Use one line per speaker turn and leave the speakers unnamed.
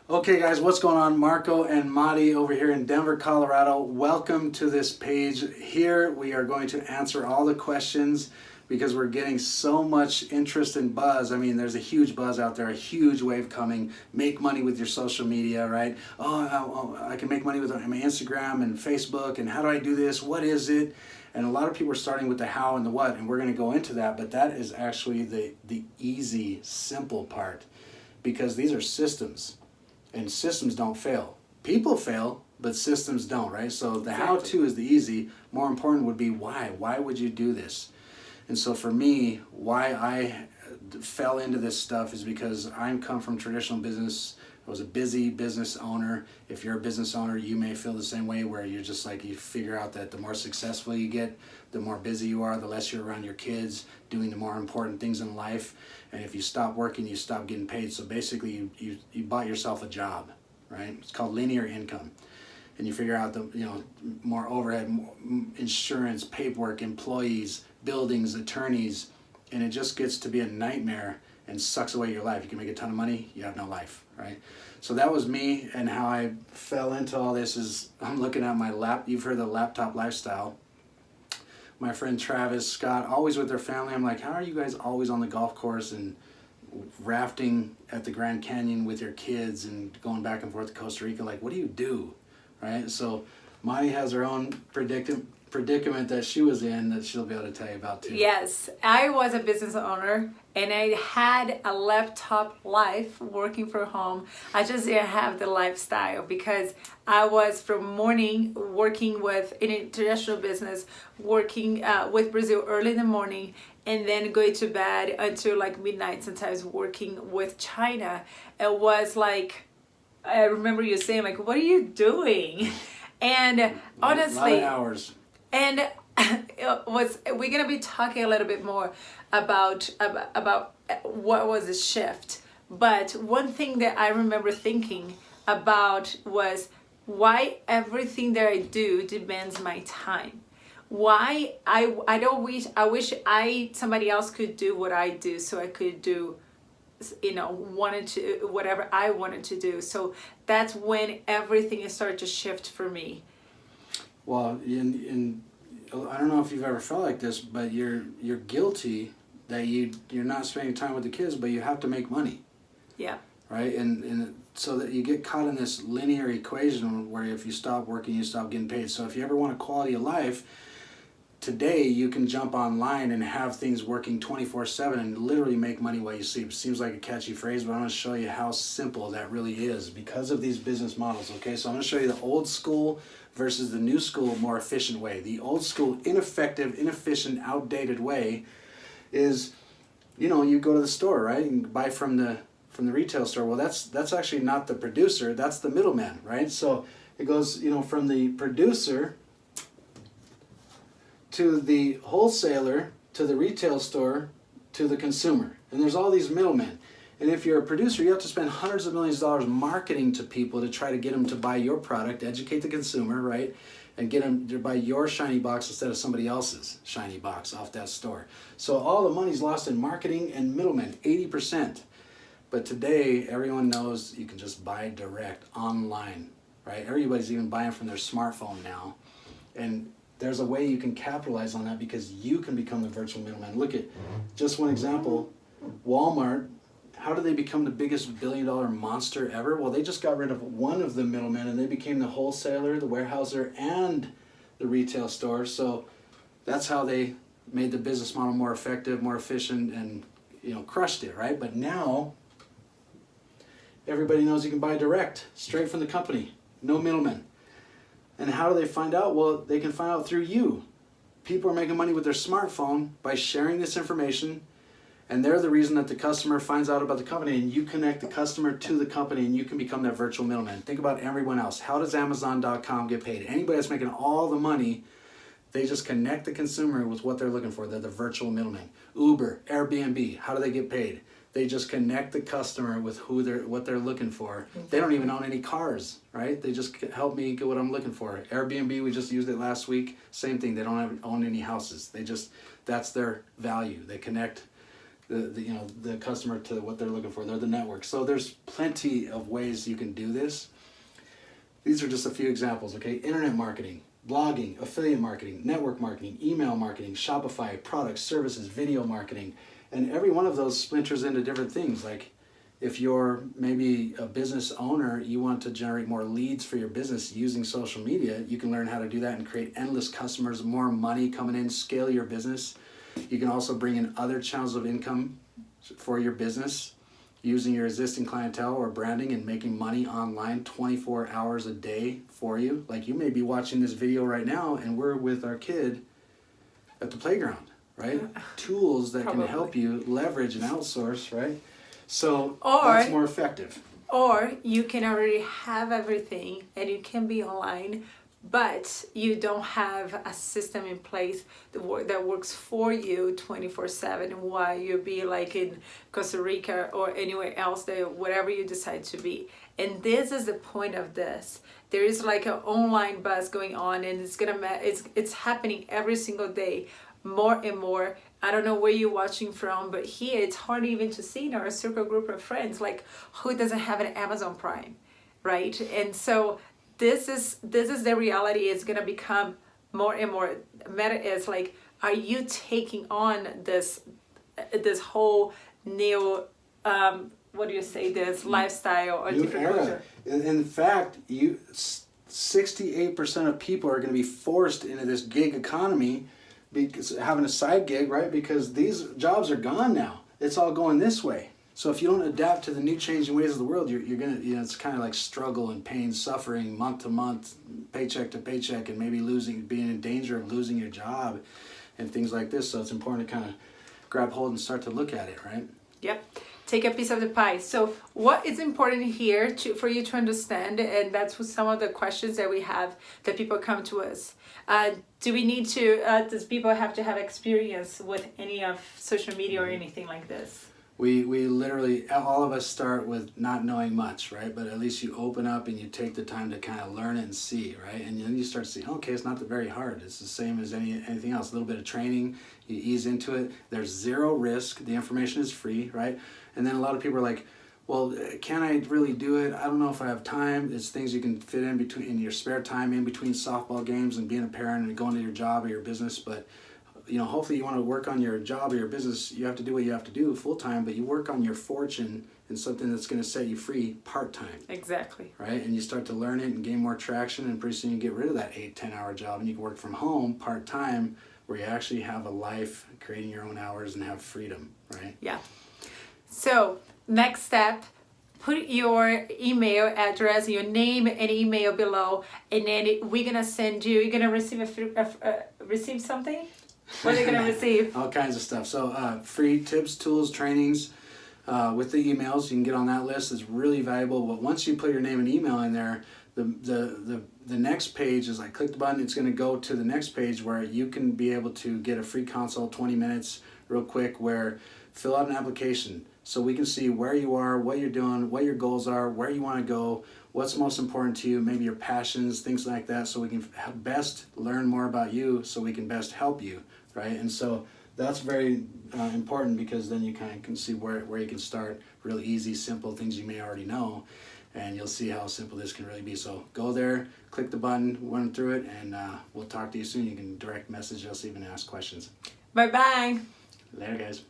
Okay guys, what's going on? Marco and Madi over here in Denver, Colorado. Welcome to this page. Here we are going to answer all the questions because we're getting so much interest and buzz. I mean, there's a huge buzz out there, a huge wave coming. Make money with your social media, right? I can make money with my Instagram and Facebook, and how do I do this? What is it? And a lot of people are starting with the how and the what, and we're going to go into that, but that is actually the easy, simple part, because these are systems. And systems don't fail. People fail, but systems don't, right? So the how-to is the easy. More important would be why. Why would you do this? And so for me, why I fell into this stuff is because I come from traditional business. I was a busy business owner. If you're a business owner, you may feel the same way, where you're just like, you figure out that the more successful you get, the more busy you are, the less you're around your kids, doing the more important things in life. And if you stop working, you stop getting paid. So basically you bought yourself a job, right? It's called linear income. And you figure out the more overhead, more insurance, paperwork, employees, buildings, attorneys, and it just gets to be a nightmare and sucks away your life. You can make a ton of money, you have no life, right? So that was me, and how I fell into all this is I'm looking at my you've heard of the laptop lifestyle. My friend Travis Scott, always with their family. I'm like, how are you guys always on the golf course and rafting at the Grand Canyon with your kids and going back and forth to Costa Rica? Like, what do you do, right? So Madi has her own predicament that she was in that she'll be able to tell you about too.
Yes, I was a business owner and I had a laptop life working from home. I just didn't have the lifestyle because I was from morning working with an international business, working with Brazil early in the morning, and then going to bed until like midnight, sometimes working with China. It was like, I remember you saying like, what are you doing? And honestly,
a lot of hours.
And we're gonna be talking a little bit more about what was the shift. But one thing that I remember thinking about was why everything that I do demands my time. Why I wish somebody else could do what I do, so I could do whatever I wanted to do. So that's when everything started to shift for me.
Well, I don't know if you've ever felt like this, but you're guilty that you're not spending time with the kids, but you have to make money.
Yeah.
Right? And so that you get caught in this linear equation where if you stop working, you stop getting paid. So if you ever want a quality of life, today you can jump online and have things working 24/7 and literally make money while you sleep. Seems like a catchy phrase, but I'm going to show you how simple that really is because of these business models. Okay, so I'm going to show you the old school versus the new school, more efficient way. The old school, ineffective, inefficient, outdated way is, you go to the store, right, and buy from the retail store. Well, that's actually not the producer, that's the middleman, right? So it goes, from the producer to the wholesaler, to the retail store, to the consumer. And there's all these middlemen. And if you're a producer, you have to spend hundreds of millions of dollars marketing to people to try to get them to buy your product, educate the consumer, right? And get them to buy your shiny box instead of somebody else's shiny box off that store. So all the money's lost in marketing and middlemen, 80%. But today, everyone knows you can just buy direct online, right? Everybody's even buying from their smartphone now. And there's a way you can capitalize on that because you can become the virtual middleman. Look at just one example, Walmart. How did they become the biggest billion-dollar monster ever? Well, they just got rid of one of the middlemen and they became the wholesaler, the warehouser, and the retail store. So that's how they made the business model more effective, more efficient, and crushed it, right? But now everybody knows you can buy direct, straight from the company, no middlemen. And how do they find out? Well, they can find out through you. People are making money with their smartphone by sharing this information, and they're the reason that the customer finds out about the company, and you connect the customer to the company, and you can become that virtual middleman. Think about everyone else. How does Amazon.com get paid? Anybody that's making all the money, they just connect the consumer with what they're looking for. They're the virtual middleman. Uber, Airbnb, how do they get paid? They just connect the customer with what they're looking for. They don't even own any cars, right? They just help me get what I'm looking for. Airbnb, we just used it last week. Same thing. They don't own any houses. That's their value. They connect the customer to what they're looking for. They're the network. So there's plenty of ways you can do this. These are just a few examples, okay? Internet marketing, blogging, affiliate marketing, network marketing, email marketing, Shopify, products, services, video marketing. And every one of those splinters into different things. Like if you're maybe a business owner, you want to generate more leads for your business using social media, you can learn how to do that and create endless customers, more money coming in, scale your business. You can also bring in other channels of income for your business using your existing clientele or branding and making money online 24 hours a day for you. Like you may be watching this video right now and we're with our kid at the playground, right? Tools that can help you leverage and outsource, right? So that's more effective.
Or you can already have everything and you can be online, but you don't have a system in place that works for you 24/7 while you be like in Costa Rica or anywhere else, whatever you decide to be. And this is the point of this. There is like an online buzz going on, and it's happening every single day, more and more. I don't know where you're watching from, but here it's hard even to see in our circle group of friends, like who doesn't have an Amazon Prime, right? And so this is the reality. It's gonna become more and more. Meta is like, are you taking on this whole new what do you say, this lifestyle or
new
different
era.
culture?
In fact, 68% of people are going to be forced into this gig economy, because having a side gig, right? Because these jobs are gone now. It's all going this way. So if you don't adapt to the new changing ways of the world, you're gonna, it's kind of like struggle and pain, suffering, month to month, paycheck to paycheck, and maybe being in danger of losing your job and things like this. So it's important to kind of grab hold and start to look at it, right?
Yep. Take a piece of the pie. So what is important here for you to understand, and that's some of the questions that we have that people come to us. Do we need to, does people have to have experience with any of social media or anything like this?
We literally, all of us start with not knowing much, right? But at least you open up and you take the time to kind of learn it and see, right? And then you start to see, okay, it's not very hard. It's the same as anything else. A little bit of training, you ease into it. There's zero risk. The information is free, right? And then a lot of people are like, well, can I really do it? I don't know if I have time. It's things you can fit in your spare time, in between softball games and being a parent and going to your job or your business. But hopefully you want to work on your job or your business. You have to do what you have to do full time, but you work on your fortune in something that's going to set you free part time.
Exactly.
Right? And you start to learn it and gain more traction, and pretty soon you get rid of that 8-10 hour job and you can work from home part time, where you actually have a life, creating your own hours and have freedom, right?
Yeah. So next step, put your email address, your name and email below, and then we're going to send you, you're going to receive something? What are they going to receive?
All kinds of stuff. So free tips, tools, trainings with the emails. You can get on that list. It's really valuable. But once you put your name and email in there, the next page is like, click the button. It's going to go to the next page where you can be able to get a free consult, 20 minutes, real quick, where fill out an application so we can see where you are, what you're doing, what your goals are, where you want to go, what's most important to you, maybe your passions, things like that, so we can best learn more about you, so we can best help you, right? And so that's very important, because then you kind of can see where you can start, real easy, simple things you may already know, and you'll see how simple this can really be. So go there, click the button, run through it, and we'll talk to you soon. You can direct message us, even ask questions.
Bye-bye.
Later, guys.